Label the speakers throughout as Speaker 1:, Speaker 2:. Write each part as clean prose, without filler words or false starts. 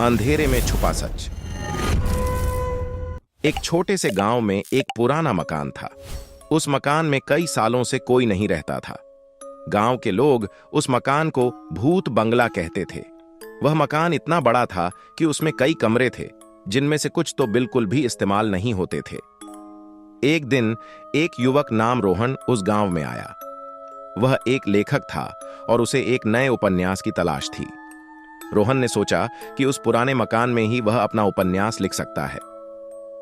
Speaker 1: अंधेरे में छुपा सच। एक छोटे से गांव में एक पुराना मकान था। उस मकान में कई सालों से कोई नहीं रहता था। गांव के लोग उस मकान को भूत बंगला कहते थे। वह मकान इतना बड़ा था कि उसमें कई कमरे थे, जिनमें से कुछ तो बिल्कुल भी इस्तेमाल नहीं होते थे। एक दिन एक युवक नाम रोहन उस गांव में आया। वह एक लेखक था और उसे एक नए उपन्यास की तलाश थी। रोहन ने सोचा कि उस पुराने मकान में ही वह अपना उपन्यास लिख सकता है।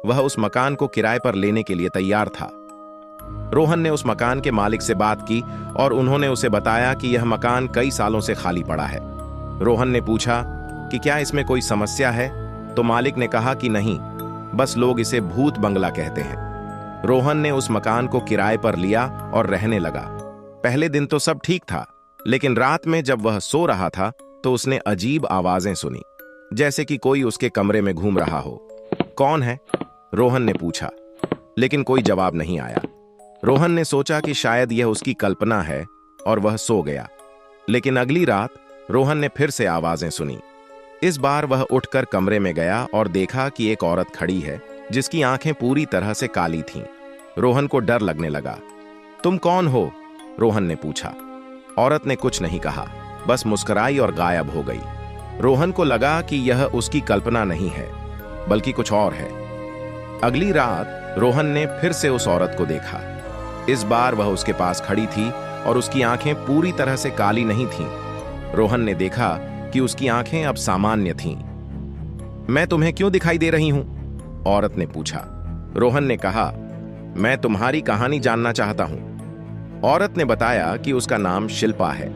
Speaker 1: वह उस मकान को किराए पर लेने के लिए तैयार था। रोहन ने उस मकान के मालिक से बात की और उन्होंने उसे बताया कि यह मकान कई सालों से खाली पड़ा है। रोहन ने पूछा कि क्या इसमें कोई समस्या है, तो मालिक ने कहा कि नहीं, बस लोग इसे भूत बंगला कहते हैं। रोहन ने उस मकान को किराए पर लिया और रहने लगा। पहले दिन तो सब ठीक था, लेकिन रात में जब वह सो रहा था तो उसने अजीब आवाजें सुनी, जैसे कि कोई उसके कमरे में घूम रहा हो। कौन है? रोहन ने पूछा, लेकिन कोई जवाब नहीं आया। रोहन ने सोचा कि शायद यह उसकी कल्पना है और वह सो गया। लेकिन अगली रात रोहन ने फिर से आवाजें सुनी। इस बार वह उठकर कमरे में गया और देखा कि एक औरत खड़ी है जिसकी आंखें पूरी तरह से काली थीं। रोहन को डर लगने लगा। तुम कौन हो? रोहन ने पूछा। औरत ने कुछ नहीं कहा, बस मुस्कुराई और गायब हो गई। रोहन को लगा कि यह उसकी कल्पना नहीं है, बल्कि कुछ और है। अगली रात रोहन ने फिर से उस औरत को देखा। इस बार वह उसके पास खड़ी थी और उसकी आंखें पूरी तरह से काली नहीं थीं। रोहन ने देखा कि उसकी आंखें अब सामान्य थीं। मैं तुम्हें क्यों दिखाई दे रही हूं? औरत ने पूछा। रोहन ने कहा, मैं तुम्हारी कहानी जानना चाहता हूं। औरत ने बताया कि उसका नाम शिल्पा है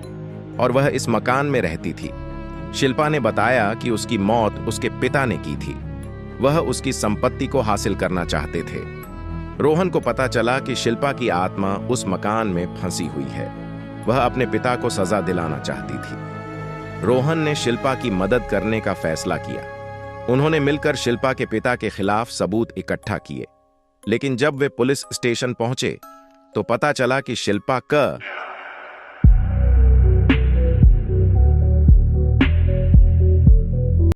Speaker 1: और वह इस मकान में रहती थी। शिल्पा ने बताया कि उसकी मौत उसके पिता ने की थी। वह उसकी संपत्ति को हासिल करना चाहते थे। रोहन को पता चला कि शिल्पा की आत्मा उस मकान में फंसी हुई है। वह अपने पिता को सजा दिलाना चाहती थी। रोहन ने शिल्पा की मदद करने का फैसला किया। उन्होंने मिलकर शिल्पा के पिता के खिलाफ सबूत इकट्ठा किए। लेकिन जब वे पुलिस स्टेशन पहुंचे तो पता चला कि शिल्पा